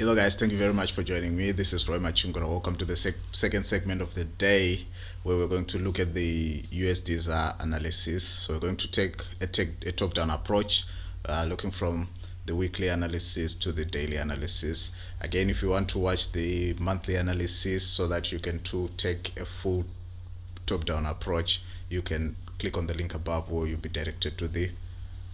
Hello guys, thank you very much for joining me. This is Roy Machungura. Welcome to the second segment of the day where we're going to look at the USDZAR analysis. So we're going to take a top-down approach, looking from the weekly analysis to the daily analysis. Again, if you want to watch the monthly analysis so that you can take a full top-down approach, you can click on the link above where you'll be directed to the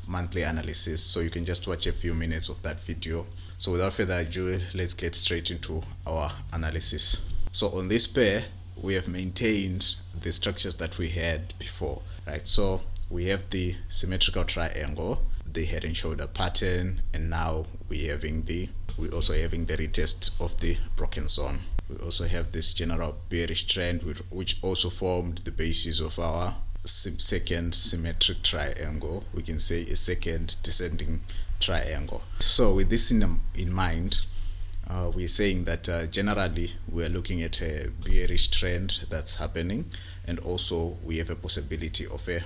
monthly analysis, so you can just watch a few minutes of that video. So without further ado, let's get straight into our analysis. So on this pair, we have maintained the structures that we had before, right? So we have the symmetrical triangle, the head and shoulder pattern, and now we're also having the retest of the broken zone. We also have this general bearish trend, which also formed the basis of our second symmetric triangle. We can say a second descending triangle. So with this in mind, we're saying that generally we're looking at a bearish trend that's happening, and also we have a possibility of a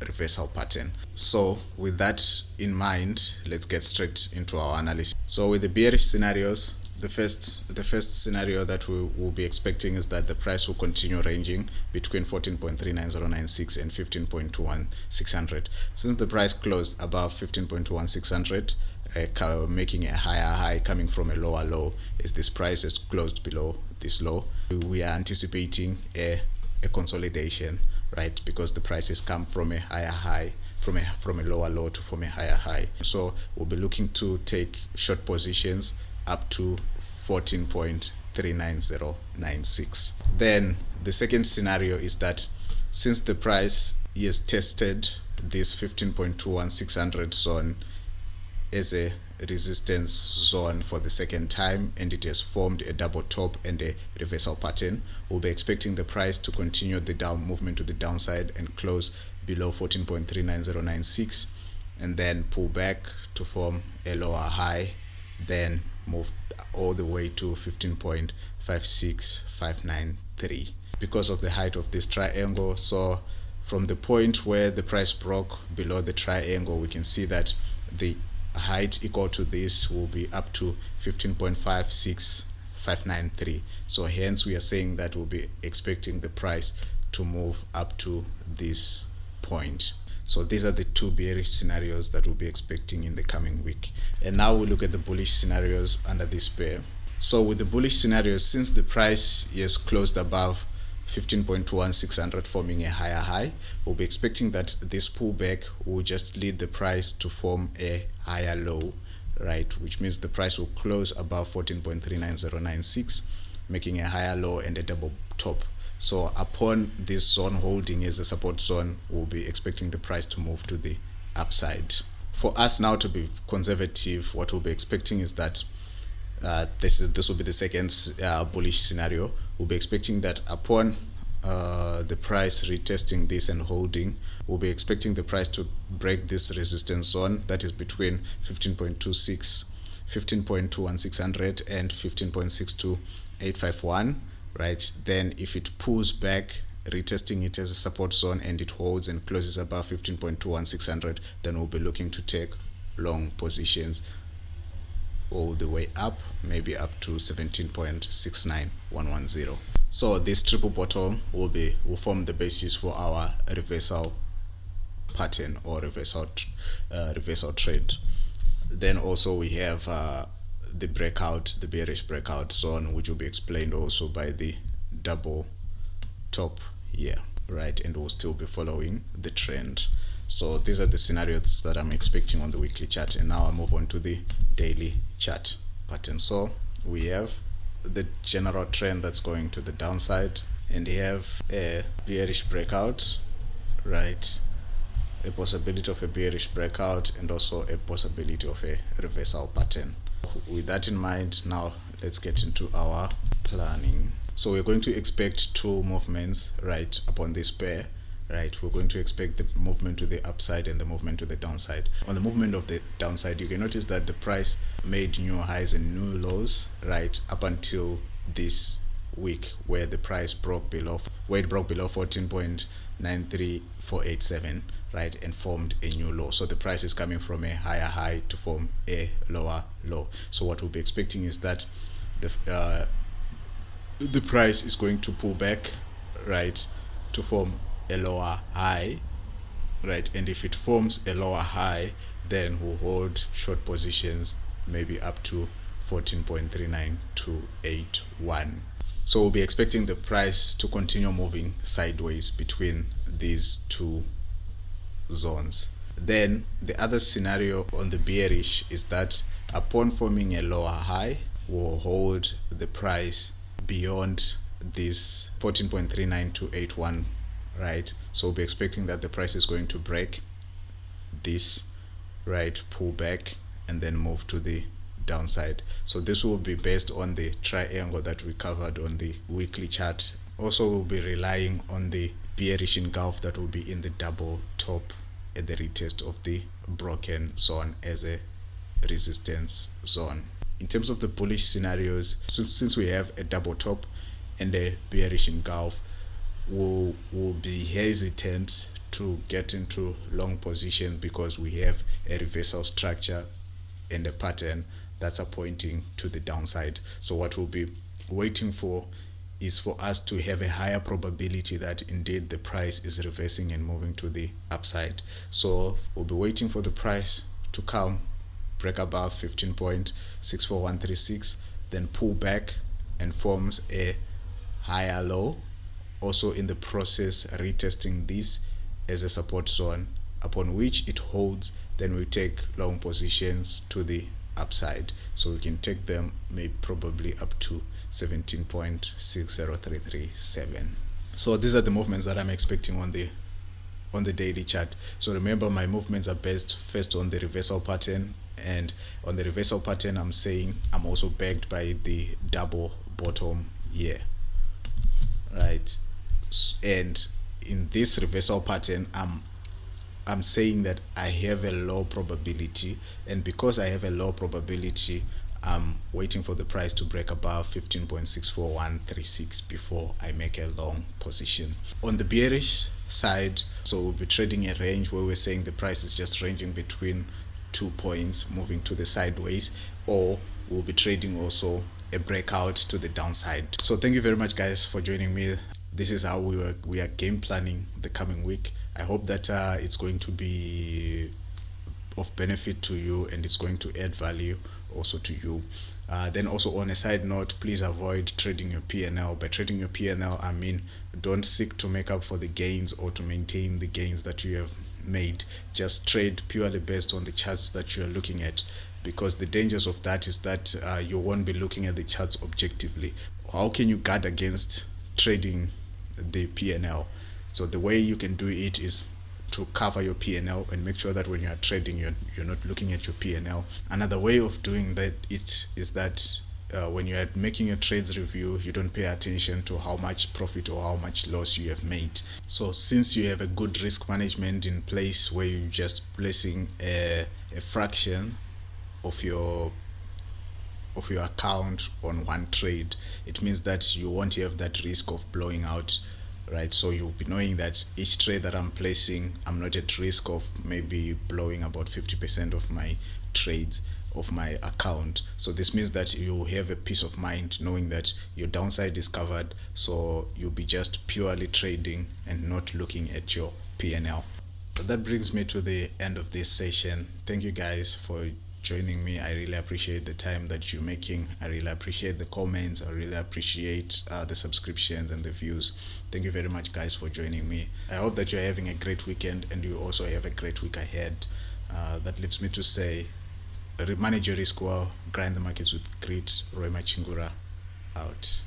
reversal pattern. So with that in mind, let's get straight into our analysis. So with the bearish scenarios, the first scenario that we will be expecting is that the price will continue ranging between 14.39096 and 15.21600. Since the price closed above 15.21600, making a higher high coming from a lower low, as this price is closed below this low, we are anticipating a consolidation, right? Because the prices come from a higher high, from a lower low to form a higher high. So we'll be looking to take short positions up to 14.39096. Then the second scenario is that since the price has tested this 15.21600 zone as a resistance zone for the second time, and it has formed a double top and a reversal pattern, we'll be expecting the price to continue the down movement to the downside and close below 14.39096, and then pull back to form a lower high, then move all the way to 15.56593 because of the height of this triangle. So from the point where the price broke below the triangle, we can see that the height equal to this will be up to 15.56593. So hence we are saying that we'll be expecting the price to move up to this point. So these are the two bearish scenarios that we'll be expecting in the coming week. And now we look at the bullish scenarios under this pair. So with the bullish scenarios, since the price is closed above 15.21600, forming a higher high, we'll be expecting that this pullback will just lead the price to form a higher low, right? Which means the price will close above 14.39096, making a higher low and a double top. So upon this zone holding as a support zone, we'll be expecting the price to move to the upside. For us now to be conservative, what we'll be expecting is that this will be the second bullish scenario. We'll be expecting that upon the price retesting this and holding, we'll be expecting the price to break this resistance zone that is between 15.21600 and 15.62851. right? Then if it pulls back, retesting it as a support zone, and it holds and closes above 15.21600, then we'll be looking to take long positions all the way up, maybe up to 17.69110. So this triple bottom will form the basis for our reversal pattern or reversal trade. Then also we have the bearish breakout zone, which will be explained also by the double top here, right? And we'll still be following the trend. So these are the scenarios that I'm expecting on the weekly chart. And now I move on to the daily chart pattern. So we have the general trend that's going to the downside, and we have a bearish breakout, right? A possibility of a bearish breakout, and also a possibility of a reversal pattern. With that in mind, now let's get into our planning. So we're going to expect two movements, right, upon this pair, right? We're going to expect the movement to the upside and the movement to the downside. On the movement of the downside, you can notice that the price made new highs and new lows, right, up until this week where the price broke below, 14.93487, right, and formed a new low. So the price is coming from a higher high to form a lower low. So what we'll be expecting is that the price is going to pull back, right, to form a lower high, right, and if it forms a lower high, then we'll hold short positions maybe up to 14.39281. So we'll be expecting the price to continue moving sideways between these two zones. Then the other scenario on the bearish is that upon forming a lower high, we'll hold the price beyond this 14.39281, right? So we'll be expecting that the price is going to break this, right, pull back, and then move to the downside. So this will be based on the triangle that we covered on the weekly chart. Also, we'll be relying on the bearish engulf that will be in the double top at the retest of the broken zone as a resistance zone. In terms of the bullish scenarios, since we have a double top and a bearish engulf, we'll be hesitant to get into long position because we have a reversal structure and a pattern that's pointing to the downside. So what we'll be waiting for is for us to have a higher probability that indeed the price is reversing and moving to the upside. So we'll be waiting for the price to come, break above 15.64136, then pull back and forms a higher low, also in the process retesting this as a support zone, upon which it holds. Then we take long positions to the upside, so we can take them maybe probably up to 17.60337. So these are the movements that I'm expecting on the daily chart. So remember, my movements are based first on the reversal pattern, and on the reversal pattern I'm saying I'm also backed by the double bottom here, right? And in this reversal pattern I'm saying that I have a low probability, and because I have a low probability, I'm waiting for the price to break above 15.64136 before I make a long position. On the bearish side, so we'll be trading a range where we're saying the price is just ranging between 2 points moving to the sideways, or we'll be trading also a breakout to the downside. So thank you very much, guys, for joining me. This is how we are game planning the coming week. I hope that it's going to be of benefit to you, and it's going to add value also to you. Then also, on a side note, please avoid trading your P&L. By trading your P&L, I mean don't seek to make up for the gains or to maintain the gains that you have made. Just trade purely based on the charts that you are looking at, because the dangers of that is that you won't be looking at the charts objectively. How can you guard against trading the P&L? So the way you can do it is to cover your P&L and make sure that when you are trading, you're not looking at your P&L. Another way of doing that is that when you are making your trades review, you don't pay attention to how much profit or how much loss you have made. So since you have a good risk management in place where you're just placing a fraction of your account on one trade, it means that you won't have that risk of blowing out, right? So you'll be knowing that each trade that I'm placing, I'm not at risk of maybe blowing about 50% of my trades of my account. So this means that you have a peace of mind knowing that your downside is covered, so you'll be just purely trading and not looking at your P&L. But that brings me to the end of this session. Thank you guys for joining me. I really appreciate the time that you're making. I really appreciate the comments. I really appreciate the subscriptions and the views. Thank you very much, guys, for joining me. I hope that you're having a great weekend and you also have a great week ahead. That leaves me to say, manage your risk well, grind the markets with grit. Roy Machingura out.